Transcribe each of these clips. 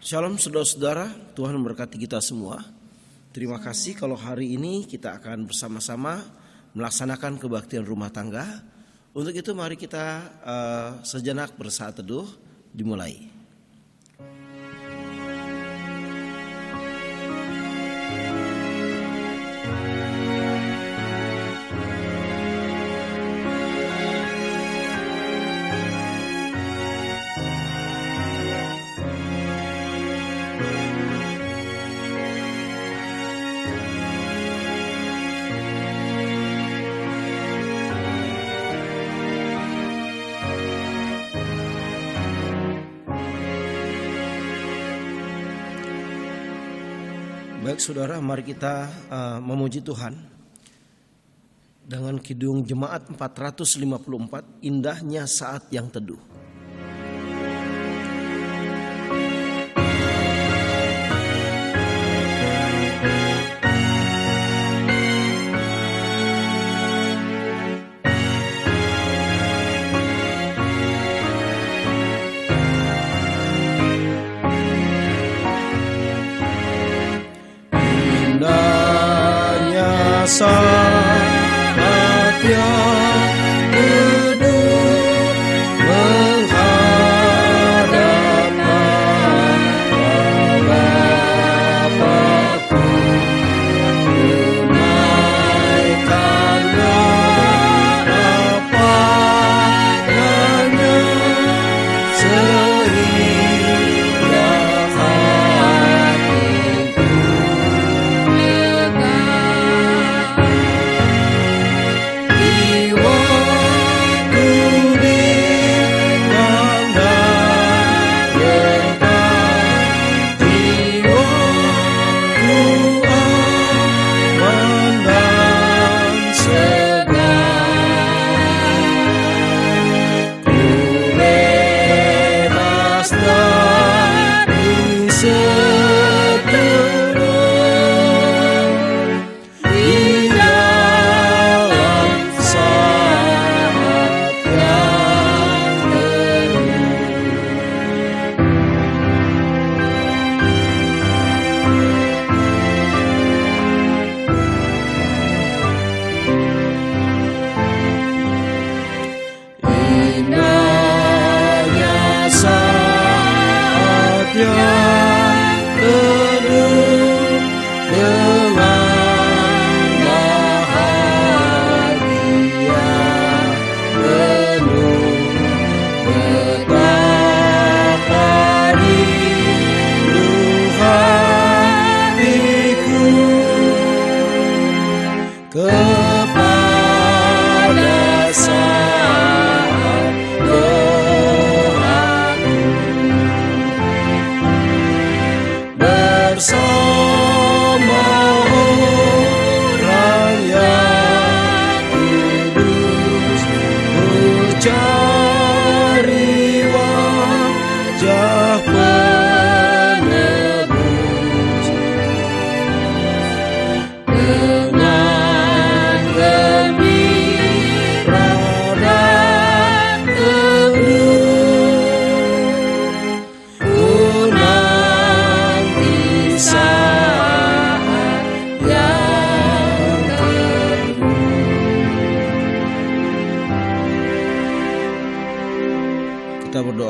Shalom saudara-saudara, Tuhan memberkati kita semua. Terima kasih kalau hari ini kita akan bersama-sama melaksanakan kebaktian rumah tangga. Untuk itu mari kita sejenak bersaat teduh dimulai. Baik saudara, mari kita memuji Tuhan dengan Kidung Jemaat 454, Indahnya Saat yang Teduh. Saat yang teduh menghadap Bapa-Ku, tunaikanlah apa adanya sehingga hatiku lega.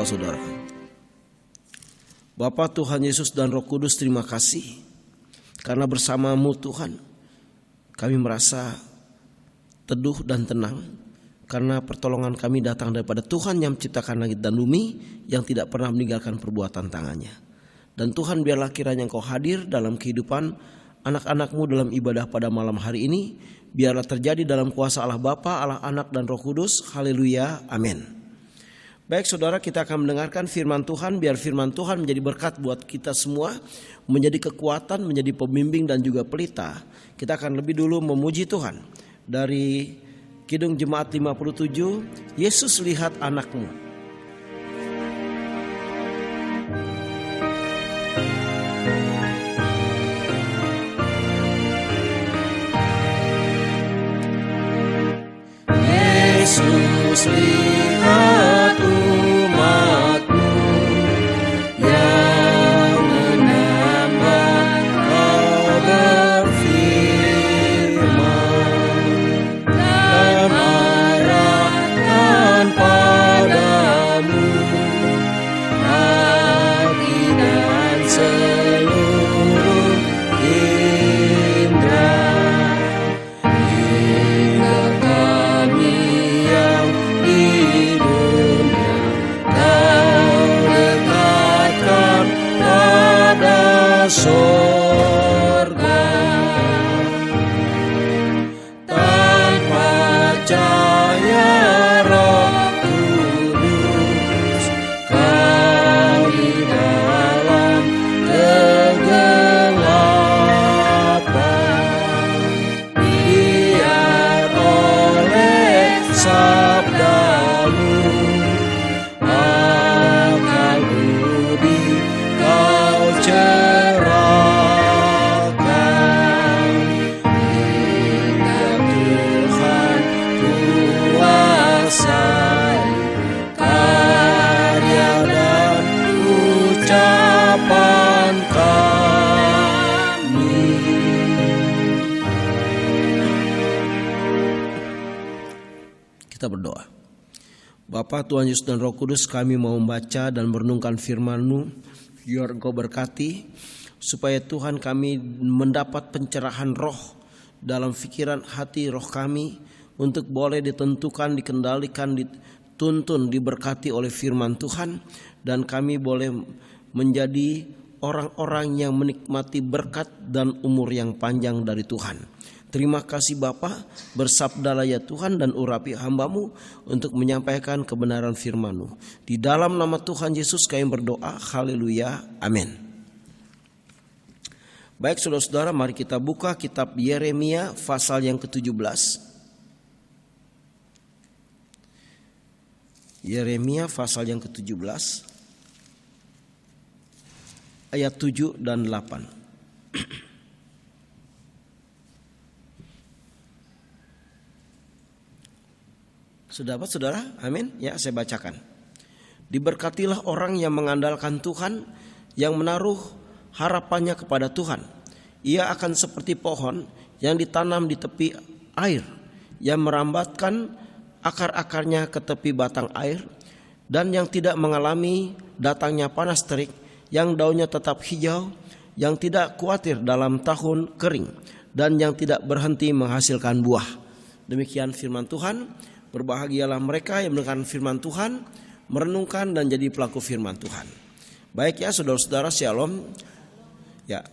Saudara, Bapa, Tuhan Yesus dan Roh Kudus, terima kasih karena bersama-Mu Tuhan kami merasa teduh dan tenang, karena pertolongan kami datang daripada Tuhan yang menciptakan langit dan bumi, yang tidak pernah meninggalkan perbuatan tangannya. Dan Tuhan, biarlah kiranya Engkau hadir dalam kehidupan anak-anak-Mu dalam ibadah pada malam hari ini. Biarlah terjadi dalam kuasa Allah Bapa, Allah Anak dan Roh Kudus. Haleluya, amin. Baik saudara, kita akan mendengarkan firman Tuhan. Biar firman Tuhan menjadi berkat buat kita semua, menjadi kekuatan, menjadi pembimbing dan juga pelita. Kita akan lebih dulu memuji Tuhan dari Kidung Jemaat 57, Yesus Lihat Anakmu. Yesus lihat umat-Mu yang Kita berdoa. Bapa, Tuhan Yesus dan Roh Kudus, kami mau membaca dan merenungkan firman-Mu. Biar Engkau berkati supaya Tuhan kami mendapat pencerahan roh dalam pikiran hati roh kami untuk boleh ditentukan, dikendalikan, dituntun, diberkati oleh firman Tuhan, dan kami boleh menjadi orang-orang yang menikmati berkat dan umur yang panjang dari Tuhan. Terima kasih Bapa, bersabdalah ya Tuhan dan urapi hamba-Mu untuk menyampaikan kebenaran firman-Mu. Di dalam nama Tuhan Yesus kami berdoa, haleluya, amin. Baik saudara-saudara, mari kita buka kitab Yeremia pasal yang ke-17. Yeremia pasal yang ke-17 ayat 7 dan 8. Sudah dapat saudara? Amin. Ya, saya bacakan. Diberkatilah orang yang mengandalkan Tuhan, yang menaruh harapannya kepada Tuhan. Ia akan seperti pohon yang ditanam di tepi air, yang merambatkan akar-akarnya ke tepi batang air, dan yang tidak mengalami datangnya panas terik, yang daunnya tetap hijau, yang tidak khawatir dalam tahun kering, dan yang tidak berhenti menghasilkan buah. Demikian firman Tuhan. Berbahagialah mereka yang mendengarkan firman Tuhan, merenungkan dan jadi pelaku firman Tuhan. Baik ya saudara-saudara, shalom. Ya,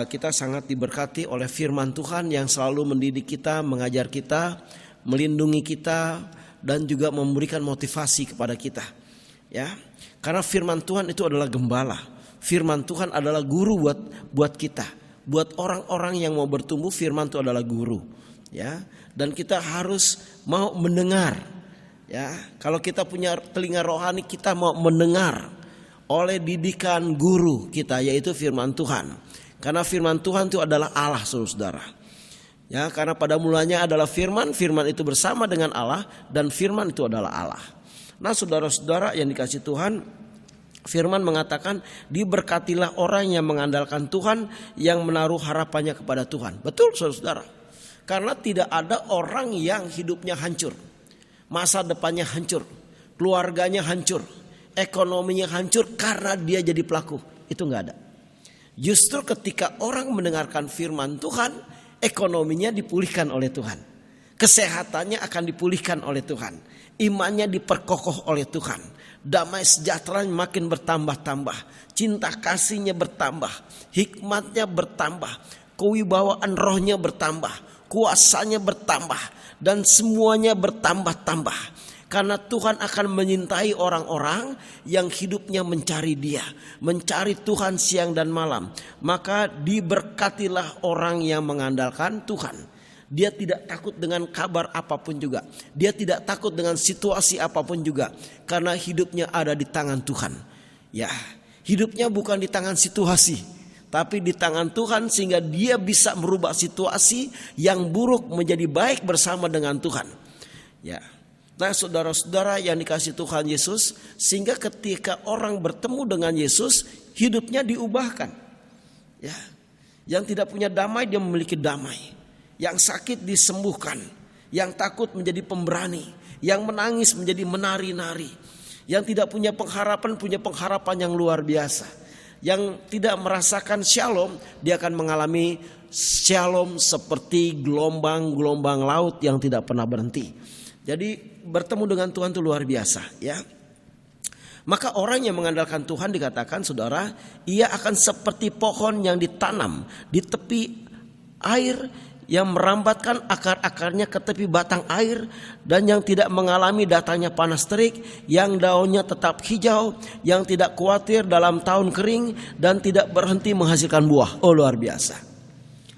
kita sangat diberkati oleh firman Tuhan yang selalu mendidik kita, mengajar kita, melindungi kita, dan juga memberikan motivasi kepada kita. Ya, karena firman Tuhan itu adalah gembala. Firman Tuhan adalah guru buat kita. Buat orang-orang yang mau bertumbuh, firman itu adalah guru. Ya, dan kita harus mau mendengar. Ya, kalau kita punya telinga rohani, kita mau mendengar oleh didikan guru kita, yaitu firman Tuhan. Karena firman Tuhan itu adalah Allah, saudara. Ya, karena pada mulanya adalah firman, firman itu bersama dengan Allah, dan firman itu adalah Allah. Nah, saudara-saudara yang dikasihi Tuhan, firman mengatakan, diberkatilah orang yang mengandalkan Tuhan, yang menaruh harapannya kepada Tuhan. Betul, saudara-saudara. Karena tidak ada orang yang hidupnya hancur, masa depannya hancur, keluarganya hancur, ekonominya hancur karena dia jadi pelaku. Itu nggak ada. Justru ketika orang mendengarkan firman Tuhan, ekonominya dipulihkan oleh Tuhan, kesehatannya akan dipulihkan oleh Tuhan, imannya diperkokoh oleh Tuhan, damai sejahtera makin bertambah-tambah, cinta kasihnya bertambah, hikmatnya bertambah, kewibawaan rohnya bertambah, kuasanya bertambah, dan semuanya bertambah-tambah. Karena Tuhan akan menyintai orang-orang yang hidupnya mencari Dia, mencari Tuhan siang dan malam. Maka diberkatilah orang yang mengandalkan Tuhan. Dia tidak takut dengan kabar apapun juga. Dia tidak takut dengan situasi apapun juga. Karena hidupnya ada di tangan Tuhan. Ya, hidupnya bukan di tangan situasi, tapi di tangan Tuhan, sehingga dia bisa merubah situasi yang buruk menjadi baik bersama dengan Tuhan. Ya. Nah, saudara-saudara yang dikasihi Tuhan Yesus, sehingga ketika orang bertemu dengan Yesus, hidupnya diubahkan. Ya. Yang tidak punya damai, dia memiliki damai. Yang sakit disembuhkan, yang takut menjadi pemberani, yang menangis menjadi menari-nari, yang tidak punya pengharapan yang luar biasa. Yang tidak merasakan shalom, dia akan mengalami shalom seperti gelombang-gelombang laut yang tidak pernah berhenti. Jadi bertemu dengan Tuhan itu luar biasa, ya. Maka orang yang mengandalkan Tuhan dikatakan, saudara, ia akan seperti pohon yang ditanam di tepi air, yang merambatkan akar-akarnya ke tepi batang air, dan yang tidak mengalami datangnya panas terik, yang daunnya tetap hijau, yang tidak khawatir dalam tahun kering, dan tidak berhenti menghasilkan buah. Oh, luar biasa.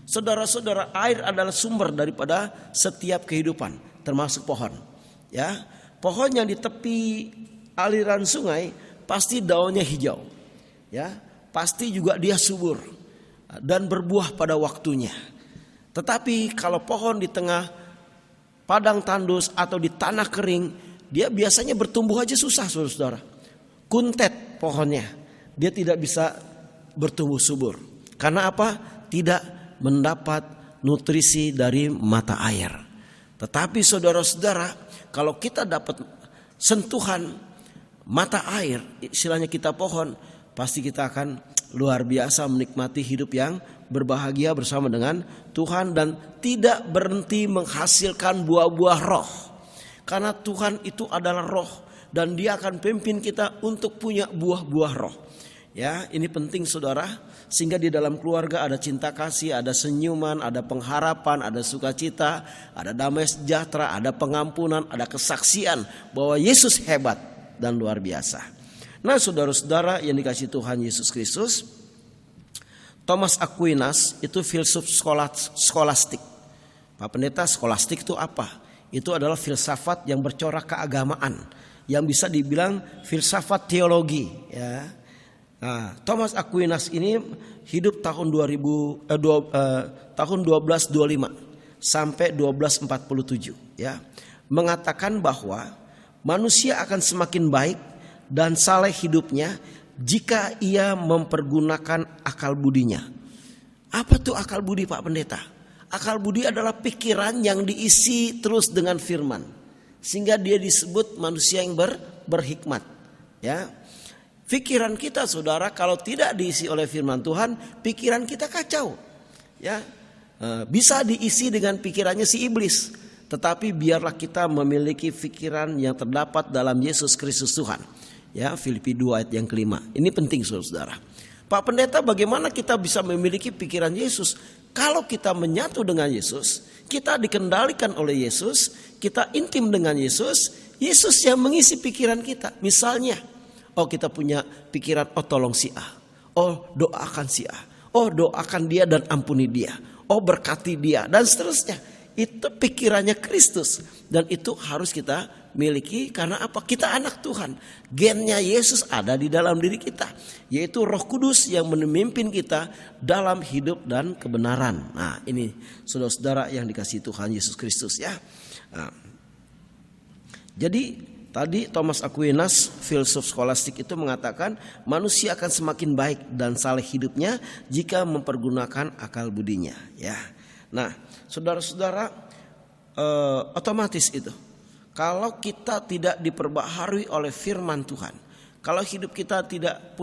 Saudara-saudara, air adalah sumber daripada setiap kehidupan, termasuk pohon. Ya, pohon yang di tepi aliran sungai pasti daunnya hijau. Ya, pasti juga dia subur dan berbuah pada waktunya. Tetapi kalau pohon di tengah padang tandus atau di tanah kering, dia biasanya bertumbuh aja susah, saudara. Kuntet pohonnya, dia tidak bisa bertumbuh subur. Karena apa? Tidak mendapat nutrisi dari mata air. Tetapi saudara-saudara, kalau kita dapat sentuhan mata air, istilahnya kita pohon, pasti kita akan luar biasa menikmati hidup yang berbahagia bersama dengan Tuhan dan tidak berhenti menghasilkan buah-buah roh. Karena Tuhan itu adalah roh dan Dia akan pimpin kita untuk punya buah-buah roh. Ya, ini penting saudara, sehingga di dalam keluarga ada cinta kasih, ada senyuman, ada pengharapan, ada sukacita, ada damai sejahtera, ada pengampunan, ada kesaksian bahwa Yesus hebat dan luar biasa. Nah, saudara-saudara yang dikasihi Tuhan Yesus Kristus, Thomas Aquinas itu filsuf skolastik. Pak Pendeta, skolastik itu apa? Itu adalah filsafat yang bercorak keagamaan, yang bisa dibilang filsafat teologi, ya. Nah, Thomas Aquinas ini hidup tahun 1225 sampai 1247, ya. Mengatakan bahwa manusia akan semakin baik dan saleh hidupnya jika ia mempergunakan akal budinya. Apa tuh akal budi, Pak Pendeta? Akal budi adalah pikiran yang diisi terus dengan firman, sehingga dia disebut manusia yang berhikmat, ya. Pikiran kita saudara kalau tidak diisi oleh firman Tuhan, pikiran kita kacau, ya. Bisa diisi dengan pikirannya si iblis, tetapi biarlah kita memiliki pikiran yang terdapat dalam Yesus Kristus Tuhan, ya. Filipi 2 ayat yang kelima. Ini penting saudara. Pak Pendeta, bagaimana kita bisa memiliki pikiran Yesus? Kalau kita menyatu dengan Yesus, kita dikendalikan oleh Yesus, kita intim dengan Yesus, Yesus yang mengisi pikiran kita. Misalnya, oh kita punya pikiran, oh tolong si A, oh doakan si A, oh doakan dia dan ampuni dia, oh berkati dia dan seterusnya. Itu pikirannya Kristus dan itu harus kita miliki. Karena apa? Kita anak Tuhan. Gennya Yesus ada di dalam diri kita, yaitu Roh Kudus yang memimpin kita dalam hidup dan kebenaran. Nah, ini saudara-saudara yang dikasihi Tuhan Yesus Kristus, ya. Nah, jadi tadi Thomas Aquinas, filsuf skolastik itu mengatakan manusia akan semakin baik dan saleh hidupnya jika mempergunakan akal budinya, ya. Nah, saudara-saudara, otomatis itu kalau kita tidak diperbaharui oleh firman Tuhan, kalau hidup kita tidak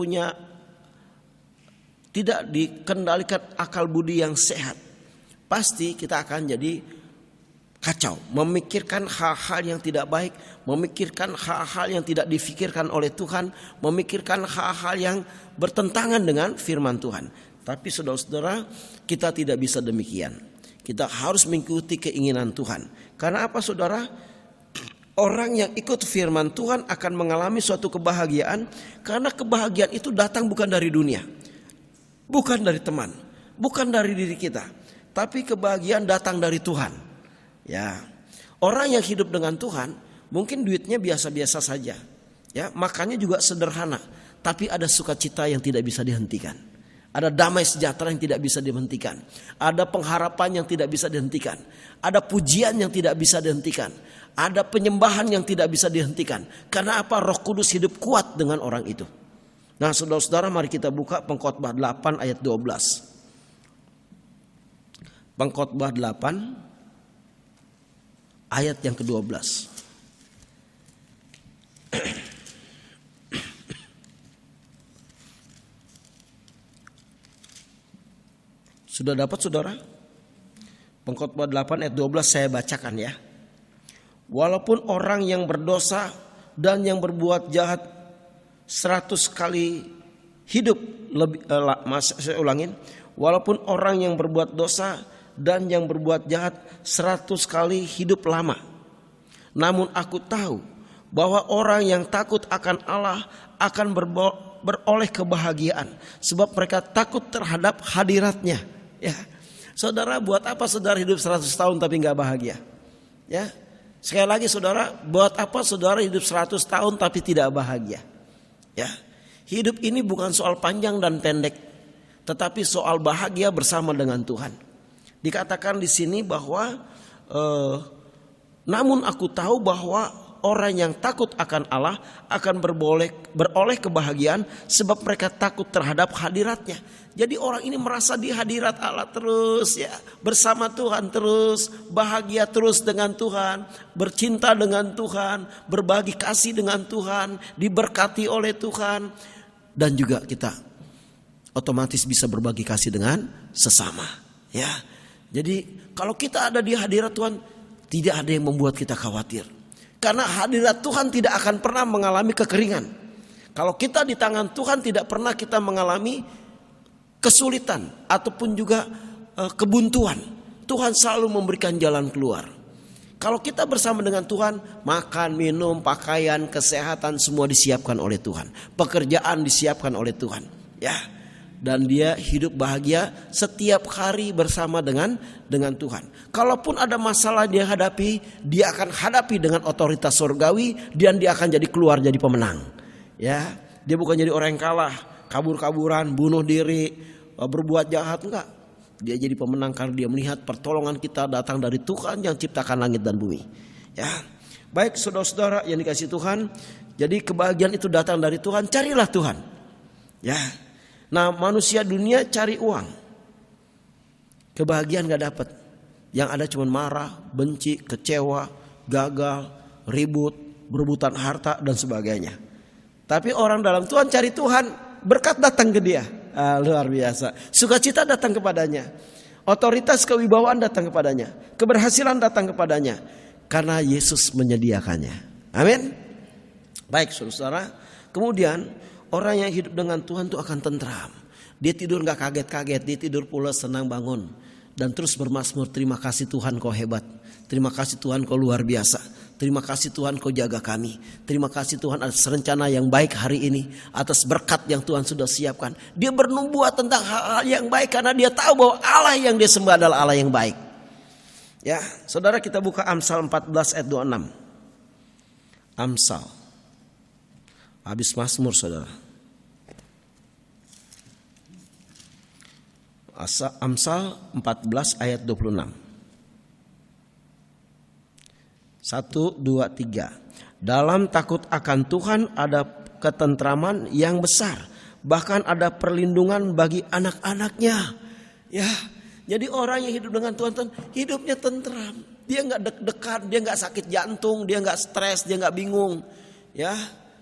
dikendalikan akal budi yang sehat, pasti kita akan jadi kacau, memikirkan hal-hal yang tidak baik, memikirkan hal-hal yang tidak difikirkan oleh Tuhan, memikirkan hal-hal yang bertentangan dengan firman Tuhan. Tapi saudara-saudara, kita tidak bisa demikian. Kita harus mengikuti keinginan Tuhan. Karena apa saudara? Orang yang ikut firman Tuhan akan mengalami suatu kebahagiaan, karena kebahagiaan itu datang bukan dari dunia, bukan dari teman, bukan dari diri kita, tapi kebahagiaan datang dari Tuhan. Ya, orang yang hidup dengan Tuhan mungkin duitnya biasa-biasa saja, ya, makannya juga sederhana, tapi ada sukacita yang tidak bisa dihentikan, ada damai sejahtera yang tidak bisa dihentikan, ada pengharapan yang tidak bisa dihentikan, ada pujian yang tidak bisa dihentikan, ada penyembahan yang tidak bisa dihentikan. Karena apa? Roh Kudus hidup kuat dengan orang itu. Nah, saudara-saudara, mari kita buka Pengkhotbah 8 ayat 12. Pengkhotbah 8 ayat yang ke-12. Sudah dapat saudara? Pengkhotbah 8 ayat 12 saya bacakan, ya. Walaupun orang yang berdosa dan yang berbuat jahat 100 kali hidup lebih, saya ulangin. Walaupun orang yang berbuat dosa dan yang berbuat jahat 100 kali hidup lama, namun aku tahu bahwa orang yang takut akan Allah akan beroleh kebahagiaan, sebab mereka takut terhadap hadiratnya. Ya, saudara, buat apa saudara hidup 100 tahun tapi nggak bahagia? Ya, sekali lagi saudara, buat apa saudara hidup 100 tahun tapi tidak bahagia? Ya, hidup ini bukan soal panjang dan pendek, tetapi soal bahagia bersama dengan Tuhan. Dikatakan di sini bahwa namun aku tahu bahwa orang yang takut akan Allah akan beroleh kebahagiaan sebab mereka takut terhadap hadiratnya. Jadi orang ini merasa di hadirat Allah terus ya, bersama Tuhan terus, bahagia terus dengan Tuhan, bercinta dengan Tuhan, berbagi kasih dengan Tuhan, diberkati oleh Tuhan. Dan juga kita otomatis bisa berbagi kasih dengan sesama ya. Jadi kalau kita ada di hadirat Tuhan, tidak ada yang membuat kita khawatir. Karena hadirat Tuhan tidak akan pernah mengalami kekeringan. Kalau kita di tangan Tuhan tidak pernah kita mengalami kesulitan ataupun juga kebuntuan. Tuhan selalu memberikan jalan keluar. Kalau kita bersama dengan Tuhan, makan, minum, pakaian, kesehatan semua disiapkan oleh Tuhan. Pekerjaan disiapkan oleh Tuhan. Ya. Dan dia hidup bahagia setiap hari bersama dengan Tuhan. Kalaupun ada masalah dia hadapi, dia akan hadapi dengan otoritas surgawi dan dia akan jadi keluar jadi pemenang. Ya, dia bukan jadi orang yang kalah, kabur-kaburan, bunuh diri, berbuat jahat, enggak. Dia jadi pemenang karena dia melihat pertolongan kita datang dari Tuhan yang ciptakan langit dan bumi. Ya. Baik saudara-saudara yang dikasihi Tuhan, jadi kebahagiaan itu datang dari Tuhan, carilah Tuhan. Ya. Nah, manusia dunia cari uang, kebahagiaan gak dapat. Yang ada cuma marah, benci, kecewa, gagal, ribut, berebutan harta dan sebagainya. Tapi orang dalam Tuhan cari Tuhan, berkat datang ke dia. Luar biasa. Sukacita datang kepadanya, otoritas kewibawaan datang kepadanya, keberhasilan datang kepadanya, karena Yesus menyediakannya. Amin. Baik saudara, kemudian orang yang hidup dengan Tuhan itu akan tentram. Dia tidur gak kaget-kaget, dia tidur pulas, senang bangun. Dan terus bermazmur, terima kasih Tuhan kau hebat. Terima kasih Tuhan kau luar biasa. Terima kasih Tuhan kau jaga kami. Terima kasih Tuhan atas rencana yang baik hari ini. Atas berkat yang Tuhan sudah siapkan. Dia bernubuat tentang hal-hal yang baik karena dia tahu bahwa Allah yang dia sembah adalah Allah yang baik. Ya, saudara kita buka Amsal 14 ayat 26. Amsal. Habis Mazmur saudara. Amsal 14 ayat 26. 1, 2, 3. Dalam takut akan Tuhan ada ketentraman yang besar. Bahkan ada perlindungan bagi anak-anaknya. Ya, jadi orang yang hidup dengan Tuhan hidupnya tentram. Dia gak deg-degan, dia gak sakit jantung, dia gak stres, dia gak bingung. Ya,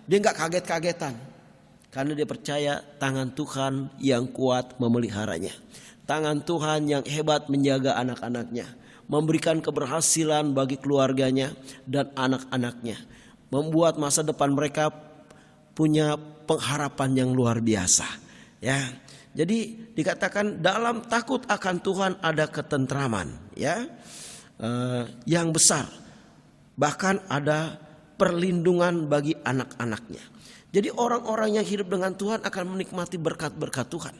dia gak kaget-kagetan. Karena dia percaya tangan Tuhan yang kuat memeliharanya. Tangan Tuhan yang hebat menjaga anak-anaknya. Memberikan keberhasilan bagi keluarganya dan anak-anaknya. Membuat masa depan mereka punya pengharapan yang luar biasa. Ya, jadi dikatakan dalam takut akan Tuhan ada ketentraman. Ya, yang besar. Bahkan ada perlindungan bagi anak-anaknya. Jadi orang-orang yang hidup dengan Tuhan akan menikmati berkat-berkat Tuhan.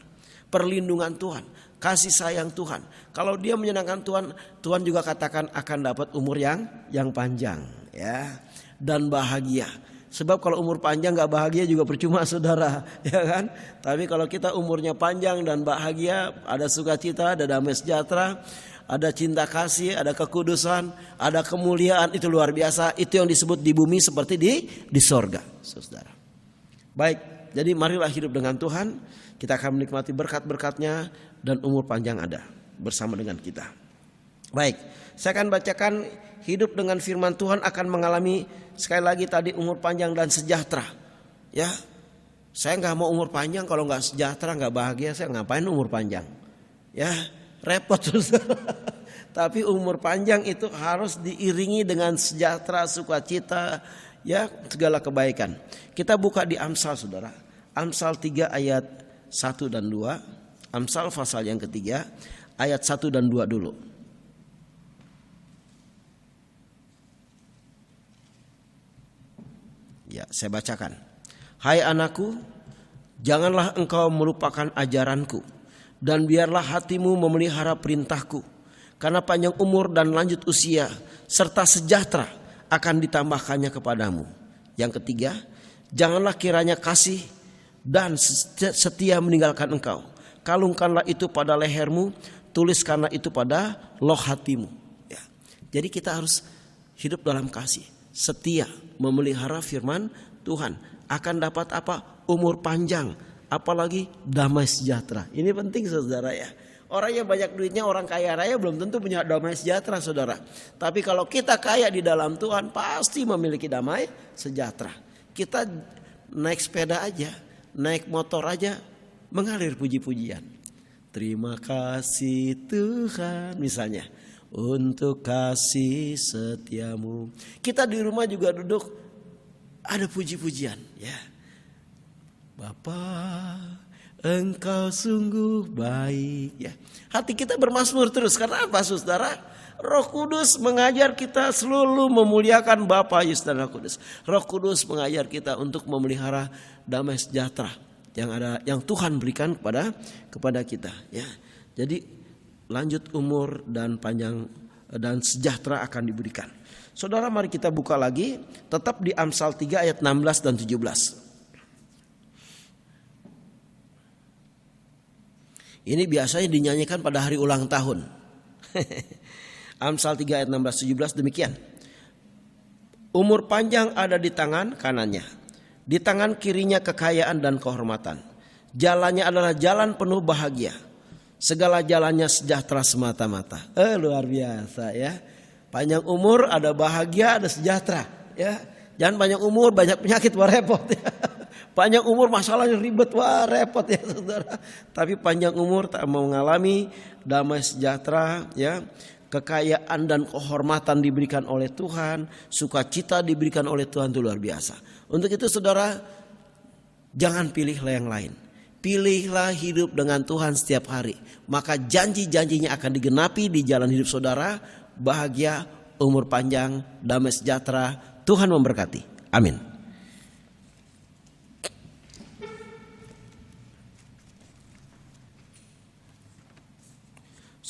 Perlindungan Tuhan, kasih sayang Tuhan. Kalau dia menyenangkan Tuhan, Tuhan juga katakan akan dapat umur yang panjang, ya, dan bahagia. Sebab kalau umur panjang gak bahagia juga percuma saudara, ya kan? Tapi kalau kita umurnya panjang dan bahagia, ada sukacita, ada damai sejahtera, ada cinta kasih, ada kekudusan, ada kemuliaan, itu luar biasa. Itu yang disebut di bumi seperti di sorga, saudara. Baik, jadi marilah hidup dengan Tuhan. Kita akan menikmati berkat-berkatnya dan umur panjang ada bersama dengan kita. Baik, saya akan bacakan hidup dengan firman Tuhan akan mengalami sekali lagi tadi umur panjang dan sejahtera. Ya, saya nggak mau umur panjang kalau nggak sejahtera, nggak bahagia, saya ngapain umur panjang? Ya, repot terus. Tapi umur panjang itu harus diiringi dengan sejahtera, sukacita, ya, segala kebaikan. Kita buka di Amsal saudara. Amsal 3 ayat 1 dan 2. Amsal pasal yang ketiga ayat 1 dan 2 dulu. Ya, saya bacakan. Hai anakku, janganlah engkau melupakan ajaranku, dan biarlah hatimu memelihara perintahku. Karena panjang umur dan lanjut usia serta sejahtera akan ditambahkannya kepadamu. Yang ketiga, janganlah kiranya kasih dan setia meninggalkan engkau. Kalungkanlah itu pada lehermu, tuliskanlah itu pada loh hatimu. Ya. Jadi kita harus hidup dalam kasih. setia memelihara firman Tuhan akan dapat apa? Umur panjang, apalagi damai sejahtera. Ini penting saudara ya. Orang yang banyak duitnya, orang kaya raya belum tentu punya damai sejahtera saudara. Tapi kalau kita kaya di dalam Tuhan pasti memiliki damai sejahtera. Kita naik sepeda aja, naik motor aja mengalir puji-pujian. Terima kasih Tuhan misalnya untuk kasih setiamu. Kita di rumah juga duduk ada puji-pujian ya. Bapa, Engkau sungguh baik ya. Hati kita bermazmur terus. Karena apa saudara? Roh Kudus mengajar kita selalu memuliakan Bapa, Yesus dan Roh Kudus. Roh Kudus mengajar kita untuk memelihara damai sejahtera yang Tuhan berikan kepada kita ya. Jadi lanjut umur dan panjang dan sejahtera akan diberikan. Saudara, mari kita buka lagi tetap di Amsal 3 ayat 16 dan 17. Ini biasanya dinyanyikan pada hari ulang tahun. Amsal 3 ayat 16-17 demikian. Umur panjang ada di tangan kanannya, di tangan kirinya kekayaan dan kehormatan. Jalannya adalah jalan penuh bahagia, segala jalannya sejahtera semata-mata. Luar biasa ya. Panjang umur ada bahagia, ada sejahtera ya. Jangan panjang umur banyak penyakit, wah repot ya. Panjang umur masalahnya ribet, wah repot ya saudara. Tapi panjang umur tak mengalami damai sejahtera ya. Kekayaan dan kehormatan diberikan oleh Tuhan, sukacita diberikan oleh Tuhan, itu luar biasa. Untuk itu saudara, jangan pilihlah yang lain. Pilihlah hidup dengan Tuhan setiap hari. Maka janji-janjinya akan digenapi di jalan hidup saudara. Bahagia, umur panjang, damai sejahtera. Tuhan memberkati. Amin.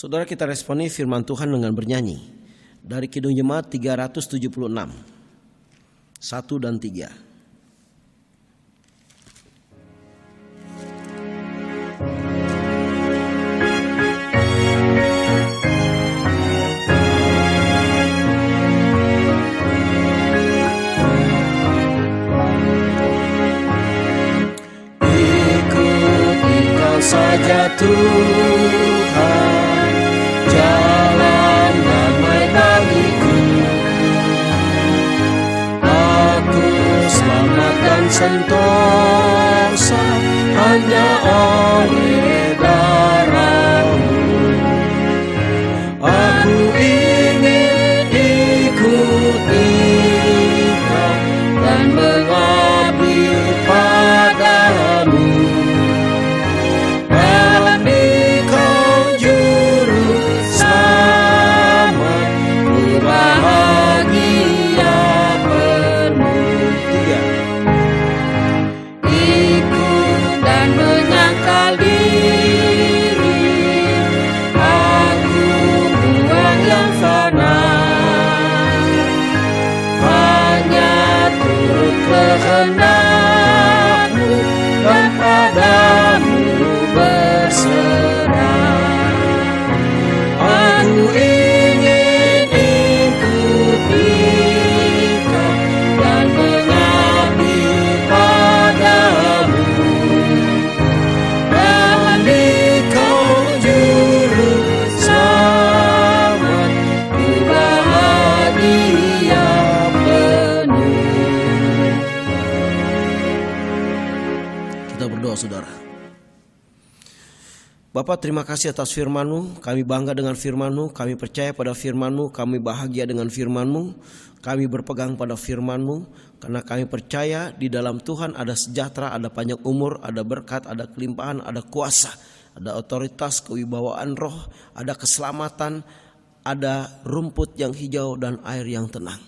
Saudara, kita responi firman Tuhan dengan bernyanyi dari Kidung Jemaat 376 1 dan 3. Ikut saja Tuhan, jalan damai bagiku. Aku selamat dan sentosa hanya oleh darah-Mu. Aku ingin ikut Engkau dan mengabdi padamu. Kehendak-Mu dan padamu berserah. Aku ingin ikut Engkau dan mengabdi padamu. Dan Engkau juru selamat, ku bahagia penuh. Kita berdoa saudara. Bapak, terima kasih atas firman-Mu. Kami bangga dengan firman-Mu, kami percaya pada firman-Mu, kami bahagia dengan firman-Mu, kami berpegang pada firman-Mu, karena kami percaya di dalam Tuhan ada sejahtera, ada panjang umur, ada berkat, ada kelimpahan, ada kuasa, ada otoritas, kewibawaan roh, ada keselamatan, ada rumput yang hijau dan air yang tenang.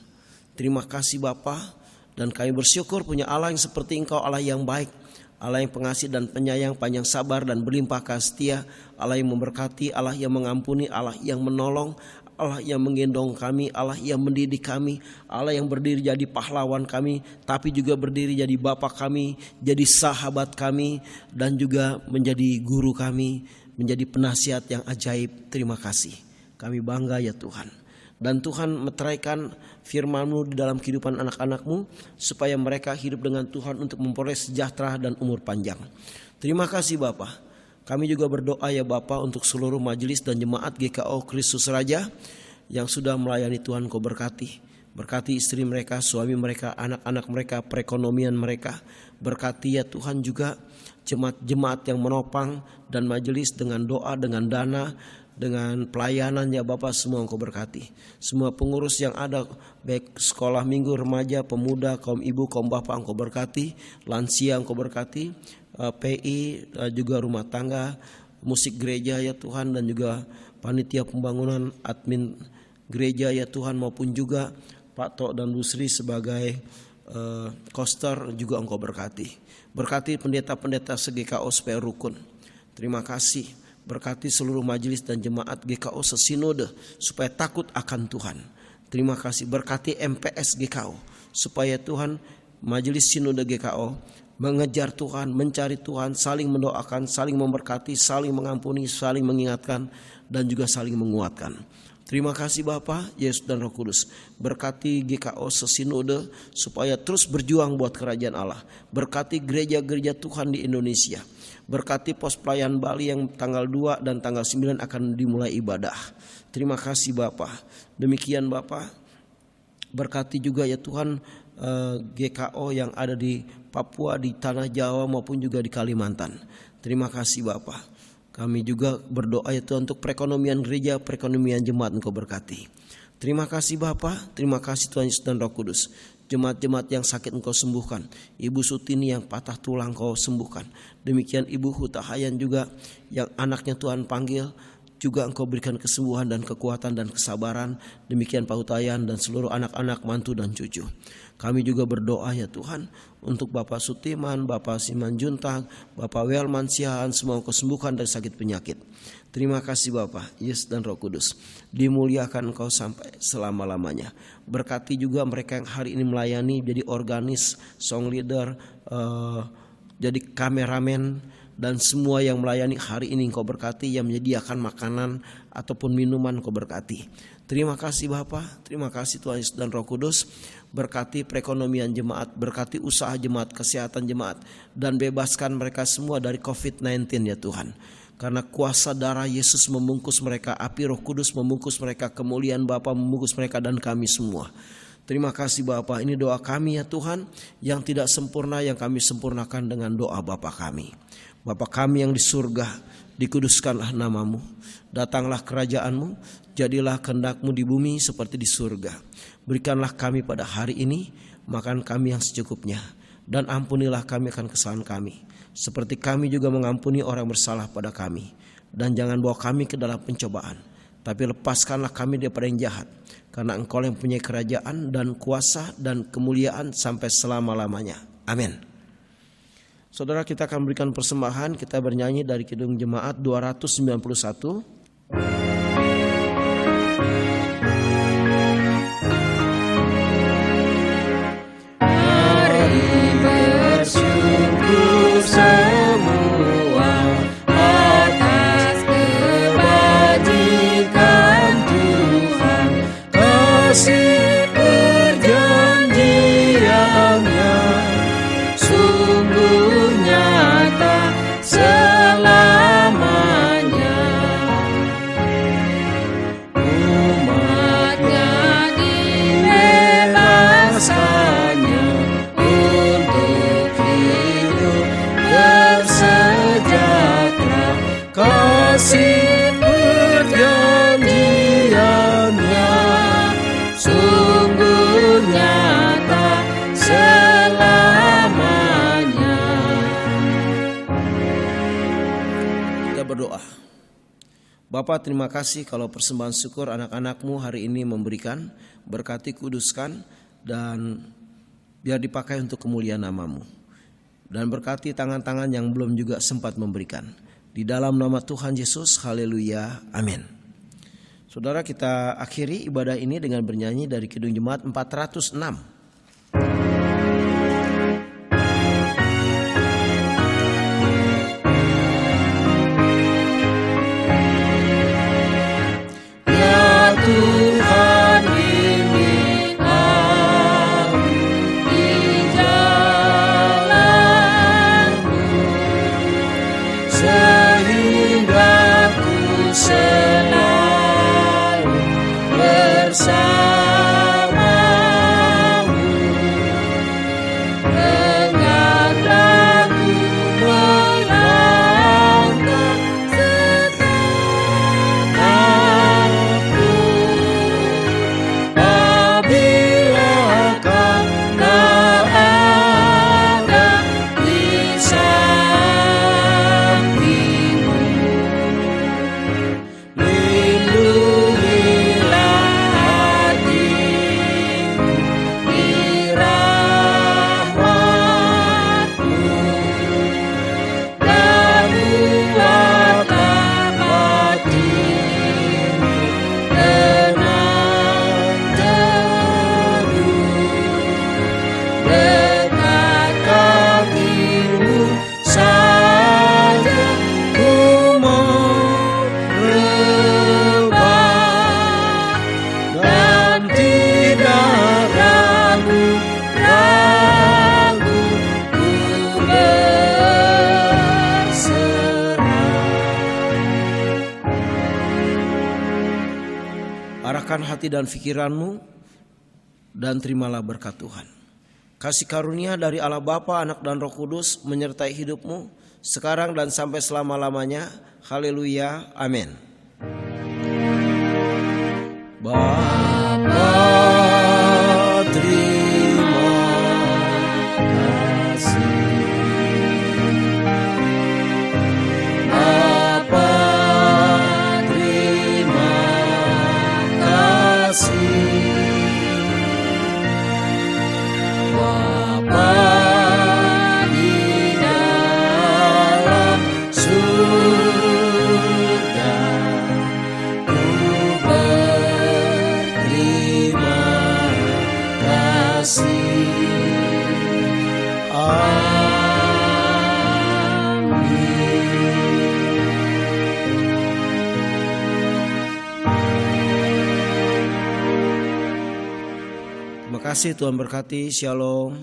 Terima kasih Bapa, dan kami bersyukur punya Allah yang seperti Engkau, Allah yang baik, Allah yang pengasih dan penyayang, panjang sabar dan berlimpah kasih setia, Allah yang memberkati, Allah yang mengampuni, Allah yang menolong, Allah yang menggendong kami, Allah yang mendidik kami, Allah yang berdiri jadi pahlawan kami, tapi juga berdiri jadi Bapa kami, jadi sahabat kami, dan juga menjadi guru kami, menjadi penasihat yang ajaib. Terima kasih, kami bangga ya Tuhan. Dan Tuhan meteraikan firman-Mu di dalam kehidupan anak-anak-Mu supaya mereka hidup dengan Tuhan untuk memperoleh sejahtera dan umur panjang. Terima kasih Bapa. Kami juga berdoa ya Bapa untuk seluruh majelis dan jemaat GKO Kristus Raja yang sudah melayani Tuhan. Kau berkati. Berkati istri mereka, suami mereka, anak-anak mereka, perekonomian mereka. Berkati ya Tuhan juga jemaat-jemaat yang menopang dan majelis dengan doa, dengan dana, dengan pelayanan ya Bapak, semua Engkau berkati. Semua pengurus yang ada baik sekolah minggu, remaja, pemuda, kaum ibu, kaum bapak Engkau berkati. Lansia Engkau berkati, PI juga rumah tangga, musik gereja ya Tuhan, dan juga panitia pembangunan, admin gereja ya Tuhan, maupun juga Pak Tok dan Bu Sri sebagai koster juga Engkau berkati. Berkati pendeta-pendeta se-GKO supaya rukun. Terima kasih. Berkati seluruh majelis dan jemaat GKO sesinode supaya takut akan Tuhan. Terima kasih. Berkati MPS GKO supaya Tuhan majelis sinode GKO mengejar Tuhan, mencari Tuhan, saling mendoakan, saling memberkati, saling mengampuni, saling mengingatkan, dan juga saling menguatkan. Terima kasih Bapa, Yesus dan Roh Kudus. Berkati GKO sesinode supaya terus berjuang buat kerajaan Allah. Berkati gereja-gereja Tuhan di Indonesia. Berkati pos pelayan Bali yang tanggal 2 dan tanggal 9 akan dimulai ibadah. Terima kasih Bapa. Demikian Bapa. Berkati juga ya Tuhan GKO yang ada di Papua, di Tanah Jawa maupun juga di Kalimantan. Terima kasih Bapa. Kami juga berdoa ya Tuhan untuk perekonomian gereja, perekonomian jemaat Engkau berkati. Terima kasih Bapa, terima kasih Tuhan Yesus dan Roh Kudus. Jemaat-jemaat yang sakit Engkau sembuhkan. Ibu Sutini yang patah tulang Engkau sembuhkan. Demikian Ibu Hutahayan juga yang anaknya Tuhan panggil, juga Engkau berikan kesembuhan dan kekuatan dan kesabaran. Demikian Pak Hutahayan dan seluruh anak-anak, mantu dan cucu. Kami juga berdoa ya Tuhan untuk Bapak Sutiman, Bapak Siman Juntag, Bapak Welman Siahan, semua Engkau sembuhkan dari sakit penyakit. Terima kasih Bapak, Yesus dan Roh Kudus. Dimuliakan Engkau sampai selama-lamanya. Berkati juga mereka yang hari ini melayani jadi organis, song leader, jadi kameramen, dan semua yang melayani hari ini Engkau berkati, yang menyediakan makanan ataupun minuman Engkau berkati. Terima kasih Bapa, terima kasih Tuhan Yesus dan Roh Kudus. Berkati perekonomian jemaat, berkati usaha jemaat, kesehatan jemaat, dan bebaskan mereka semua dari COVID-19 ya Tuhan. Karena kuasa darah Yesus membungkus mereka, api Roh Kudus membungkus mereka, kemuliaan Bapa membungkus mereka dan kami semua. Terima kasih Bapa, ini doa kami ya Tuhan, yang tidak sempurna yang kami sempurnakan dengan doa Bapa kami. Bapa kami yang di surga, dikuduskanlah namamu, datanglah kerajaanmu, jadilah kehendak-Mu di bumi seperti di surga. Berikanlah kami pada hari ini makan kami yang secukupnya, dan ampunilah kami akan kesalahan kami, seperti kami juga mengampuni orang bersalah pada kami. Dan jangan bawa kami ke dalam pencobaan, tapi lepaskanlah kami daripada yang jahat, karena Engkau yang punya kerajaan dan kuasa dan kemuliaan sampai selama-lamanya. Amin. Saudara, kita akan berikan persembahan. Kita bernyanyi dari Kidung Jemaat 291. Mari bersyukur semua atas kebajikan Tuhan, kasih perjanjiannya sungguh nyata selamanya. Umatnya dibebaskannya untuk hidup bersejahtera, kasih perjanjiannya sungguh nyata selamanya. Kita berdoa. Bapa, terima kasih kalau persembahan syukur anak-anak-Mu hari ini memberikan. Berkati, kuduskan, dan biar dipakai untuk kemuliaan nama-Mu. Dan berkati tangan-tangan yang belum juga sempat memberikan. Di dalam nama Tuhan Yesus, haleluya, amin. Saudara, kita akhiri ibadah ini dengan bernyanyi dari Kidung Jemaat 406. Ya Tuhan bersamamu dengan lagu melangkah setiap aku apabila kau tak ada di sampingmu. Lindungilah hatiku di rahmat-Mu dan buatlah hatiku tenang teduh dekat kaki-Mu saja ku mau rebah dan tidak ragu-ragu ku berserah. Arahkan hati dan pikiranmu dan terimalah berkat Tuhan. Kasih karunia dari Allah Bapa, Anak dan Roh Kudus menyertai hidupmu sekarang dan sampai selama-lamanya. Haleluya. Amin. Bapa, terima kasih. Bapa, terima kasih. Bapa di dalam surga, ku berterima kasih. Terima kasih, Tuhan berkati. Shalom.